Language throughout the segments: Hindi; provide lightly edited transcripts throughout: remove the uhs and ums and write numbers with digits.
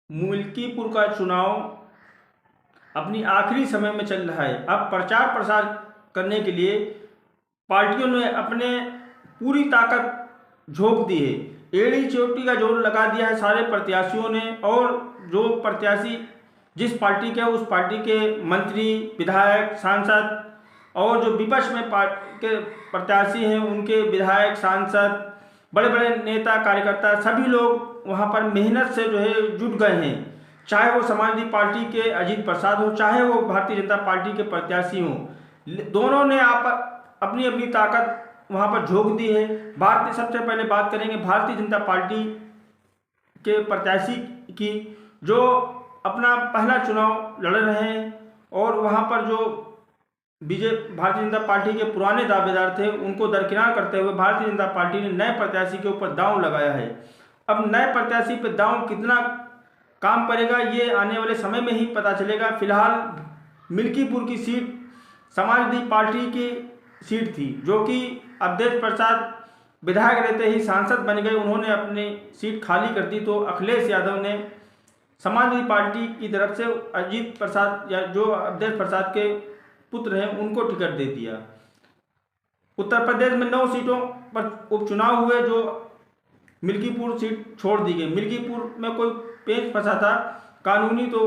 मुल्कीपुर का चुनाव अपनी आखिरी समय में चल रहा है। अब प्रचार प्रसार करने के लिए पार्टियों ने अपने पूरी ताकत झोंक दी है। एड़ी चोटी का जोर लगा दिया है सारे प्रत्याशियों ने, और जो प्रत्याशी जिस पार्टी के उस पार्टी के मंत्री, विधायक, सांसद, और जो विपक्ष में पार्टी के प्रत्याशी हैं उनके विधायक, सांसद, बड़े बड़े नेता, कार्यकर्ता, सभी लोग वहाँ पर मेहनत से जो है जुट गए हैं। चाहे वो समाजवादी पार्टी के अजीत प्रसाद हो, चाहे वो भारतीय जनता पार्टी के प्रत्याशी हों, दोनों ने आप अपनी अपनी ताकत वहाँ पर झोंक दी है। सबसे पहले बात करेंगे भारतीय जनता पार्टी के प्रत्याशी की, जो अपना पहला चुनाव लड़ रहे हैं, और वहाँ पर जो भारतीय जनता पार्टी के पुराने दावेदार थे उनको दरकिनार करते हुए भारतीय जनता पार्टी ने नए प्रत्याशी के ऊपर दांव लगाया है। अब नए प्रत्याशी पर दांव कितना काम करेगा ये आने वाले समय में ही पता चलेगा। फिलहाल मिल्कीपुर की सीट समाजवादी पार्टी की सीट थी, जो कि अवधेश प्रसाद विधायक रहते ही सांसद बन गए। उन्होंने अपनी सीट खाली कर दी, तो अखिलेश यादव ने समाजवादी पार्टी की तरफ से अजीत प्रसाद, या जो अवधेश प्रसाद के पुत्र हैं, उनको टिकट दे दिया। उत्तर प्रदेश में 9 सीटों पर उपचुनाव हुए, जो मिल्कीपुर सीट छोड़ दी गई। मिल्कीपुर में कोई पेच फंसा था कानूनी, तो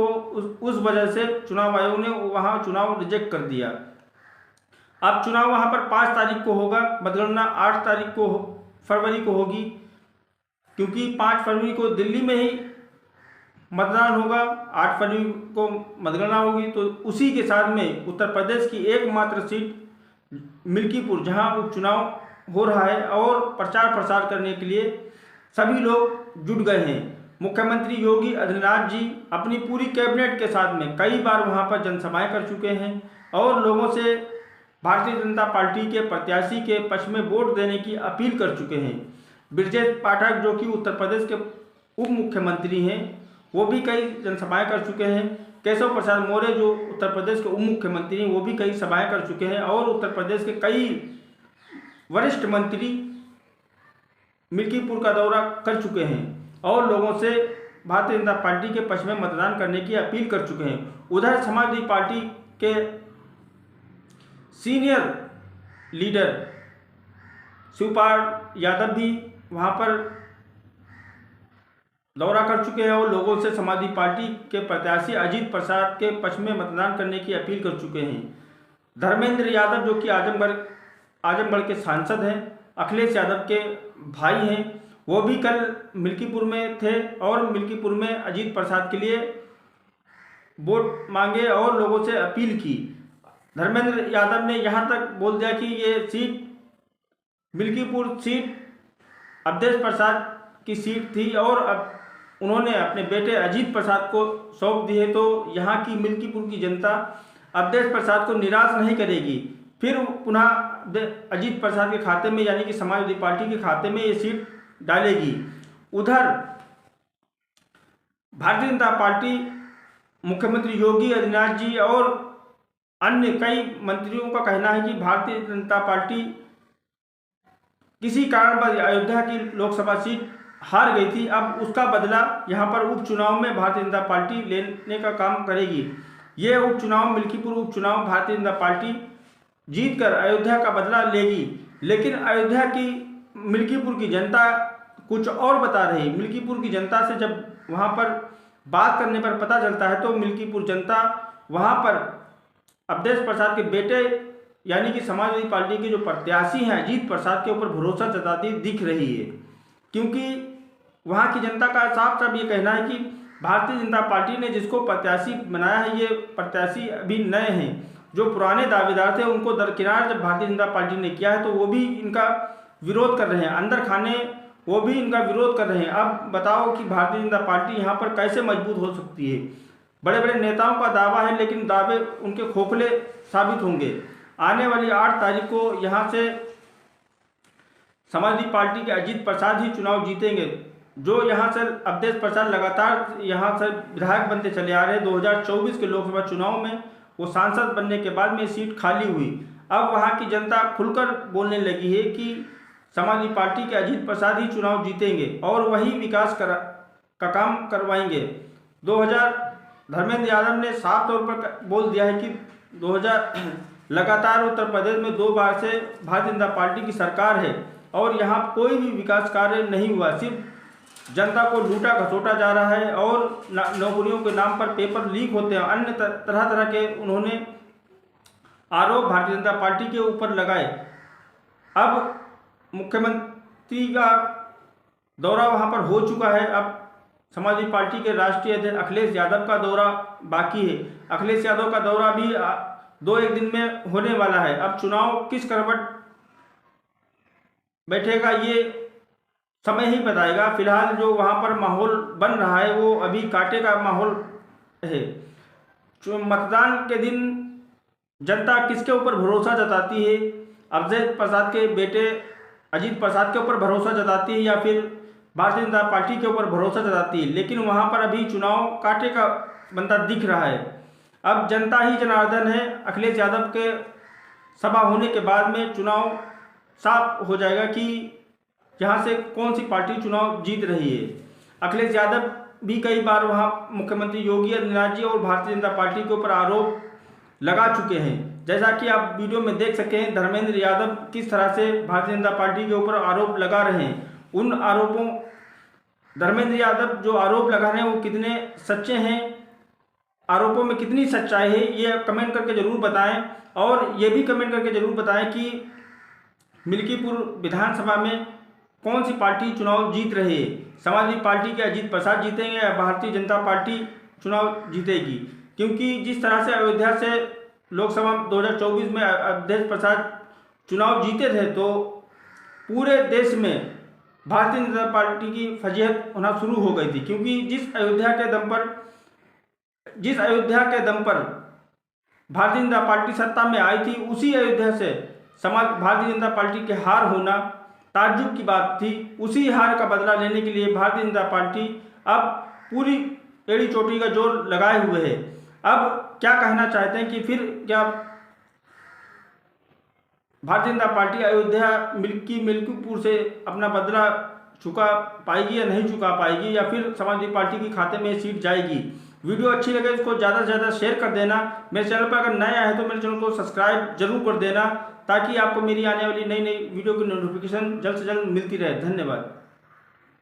उस वजह से चुनाव आयोग ने वहाँ चुनाव रिजेक्ट कर दिया। अब चुनाव वहाँ पर 5 तारीख को होगा, मतगणना 8 तारीख को फरवरी को होगी, क्योंकि 5 फरवरी को दिल्ली में ही मतदान होगा, 8 फरवरी को मतगणना होगी। तो उसी के साथ में उत्तर प्रदेश की एकमात्र सीट मिल्कीपुर, जहां उपचुनाव हो रहा है, और प्रचार प्रसार करने के लिए सभी लोग जुट गए हैं। मुख्यमंत्री योगी आदित्यनाथ जी अपनी पूरी कैबिनेट के साथ में कई बार वहां पर जनसभाएं कर चुके हैं, और लोगों से भारतीय जनता पार्टी के प्रत्याशी के पक्ष में वोट देने की अपील कर चुके हैं। ब्रजेश पाठक, जो कि उत्तर प्रदेश के उप मुख्यमंत्री हैं, वो भी कई जनसभाएं कर चुके हैं। केशव प्रसाद मौर्य, जो उत्तर प्रदेश के उप मुख्यमंत्री हैं, वो भी कई सभाएं कर चुके हैं, और उत्तर प्रदेश के कई वरिष्ठ मंत्री मिल्कीपुर का दौरा कर चुके हैं, और लोगों से भारतीय जनता पार्टी के पक्ष में मतदान करने की अपील कर चुके हैं। उधर समाजवादी पार्टी के सीनियर लीडर शिवपाल यादव भी वहाँ पर दौरा कर चुके हैं, और लोगों से समाजवादी पार्टी के प्रत्याशी अजीत प्रसाद के पक्ष में मतदान करने की अपील कर चुके हैं। धर्मेंद्र यादव, जो कि आजमगढ़ के सांसद हैं, अखिलेश यादव के भाई हैं, वो भी कल मिल्कीपुर में थे, और मिल्कीपुर में अजीत प्रसाद के लिए वोट मांगे और लोगों से अपील की। धर्मेंद्र यादव ने यहाँ तक बोल दिया कि ये सीट, मिल्कीपुर सीट अवधेश प्रसाद की सीट थी, और अब उन्होंने अपने बेटे अजीत प्रसाद को सौंप दी है, तो यहाँ की मिल्कीपुर की जनता अवधेश प्रसाद को निराश नहीं करेगी। फिर पुनः अजीत प्रसाद के खाते में, यानी कि समाजवादी पार्टी के खाते में ये सीट डालेगी। उधर भारतीय जनता पार्टी, मुख्यमंत्री योगी आदित्यनाथ जी और अन्य कई मंत्रियों का कहना है कि भारतीय जनता पार्टी किसी कारणवश अयोध्या की लोकसभा सीट हार गई थी, अब उसका बदला यहाँ पर उपचुनाव में भारतीय जनता पार्टी लेने का काम करेगी। ये उपचुनाव, मिल्कीपुर उपचुनाव, भारतीय जनता पार्टी जीतकर अयोध्या का बदला लेगी। लेकिन अयोध्या की, मिल्कीपुर की जनता कुछ और बता रही। मिल्कीपुर की जनता से जब वहाँ पर बात करने पर पता चलता है, तो मिल्कीपुर जनता वहाँ पर अवधेश प्रसाद के बेटे, यानी कि समाजवादी पार्टी के जो प्रत्याशी हैं अजीत प्रसाद के ऊपर भरोसा जताती दिख रही है, क्योंकि वहाँ की जनता का साफ साफ ये कहना है कि भारतीय जनता पार्टी ने जिसको प्रत्याशी बनाया है, ये प्रत्याशी अभी नए हैं। जो पुराने दावेदार थे उनको दरकिनार जब भारतीय जनता पार्टी ने किया है, तो वो भी इनका विरोध कर रहे हैं, अंदर खाने वो भी इनका विरोध कर रहे हैं। अब बताओ कि भारतीय जनता पार्टी यहाँ पर कैसे मजबूत हो सकती है। बड़े बड़े नेताओं का दावा है, लेकिन दावे उनके खोखले साबित होंगे। आने वाली 8 तारीख को यहाँ से समाजवादी पार्टी के अजीत प्रसाद ही चुनाव जीतेंगे। जो यहाँ से अवधेश प्रसाद लगातार यहाँ से विधायक बनते चले आ रहे हैं, 2024 के लोकसभा चुनाव में वो सांसद बनने के बाद में सीट खाली हुई। अब वहाँ की जनता खुलकर बोलने लगी है कि समाजवादी पार्टी के अजीत प्रसाद ही चुनाव जीतेंगे और वही विकास का काम करवाएंगे। 2000 धर्मेंद्र यादव ने साफ तौर पर बोल दिया है कि 2000 लगातार उत्तर प्रदेश में 2 बार से भारतीय जनता पार्टी की सरकार है और यहाँ कोई भी विकास कार्य नहीं हुआ, सिर्फ जनता को लूटा घसोटा जा रहा है और नौकरियों के नाम पर पेपर लीक होते हैं। अन्य तरह तरह के उन्होंने आरोप भारतीय जनता पार्टी के ऊपर लगाए। अब मुख्यमंत्री का दौरा वहाँ पर हो चुका है। अब समाजवादी पार्टी के राष्ट्रीय अध्यक्ष अखिलेश यादव का दौरा बाकी है। अखिलेश यादव का दौरा भी 2-1 दिन में होने वाला है। अब चुनाव किस करवट बैठेगा ये समय ही बताएगा। फिलहाल जो वहाँ पर माहौल बन रहा है वो अभी कांटे का माहौल है। मतदान के दिन जनता किसके ऊपर भरोसा जताती है? अवधेश प्रसाद के बेटे अजीत प्रसाद के ऊपर भरोसा जताती है या फिर भारतीय जनता पार्टी के ऊपर भरोसा जताती है? लेकिन वहाँ पर अभी चुनाव कांटे का बनता दिख रहा है। अब जनता ही जनार्दन है। अखिलेश यादव के सभा होने के बाद में चुनाव साफ हो जाएगा कि यहाँ से कौन सी पार्टी चुनाव जीत रही है। अखिलेश यादव भी कई बार वहाँ मुख्यमंत्री योगी आदित्यनाथ जी और भारतीय जनता पार्टी के ऊपर आरोप लगा चुके हैं। जैसा कि आप वीडियो में देख सकते हैं धर्मेंद्र यादव किस तरह से भारतीय जनता पार्टी के ऊपर आरोप लगा रहे हैं। उन आरोपों धर्मेंद्र यादव जो आरोप लगा रहे हैं वो कितने सच्चे हैं, आरोपों में कितनी सच्चाई है, ये कमेंट करके ज़रूर बताएं। और ये भी कमेंट करके ज़रूर बताएं कि मिल्कीपुर विधानसभा में कौन सी पार्टी चुनाव जीत रही है। समाजवादी पार्टी के अजीत प्रसाद जीतेंगे या भारतीय जनता पार्टी चुनाव जीतेगी? क्योंकि जिस तरह से अयोध्या से लोकसभा 2024 में अवधेश प्रसाद चुनाव जीते थे तो पूरे देश में भारतीय जनता पार्टी की फजीहत होना शुरू हो गई थी। क्योंकि जिस अयोध्या के दम पर भारतीय जनता पार्टी सत्ता में आई थी, उसी अयोध्या से भारतीय जनता पार्टी के हार होना ताज्जुब की बात थी। उसी हार का बदला लेने के लिए भारतीय जनता पार्टी अब पूरी एड़ी चोटी का जोर लगाए हुए है। अब क्या कहना चाहते हैं कि फिर क्या भारतीय जनता पार्टी अयोध्या मिल्कीपुर से अपना बदला चुका पाएगी या नहीं चुका पाएगी, या फिर समाजवादी पार्टी के खाते में सीट जाएगी? वीडियो अच्छी लगे इसको ज़्यादा से ज़्यादा शेयर कर देना। मेरे चैनल पर अगर नया है तो मेरे चैनल को सब्सक्राइब जरूर कर देना ताकि आपको मेरी आने वाली नई वीडियो की नोटिफिकेशन जल्द से जल्द मिलती रहे। धन्यवाद।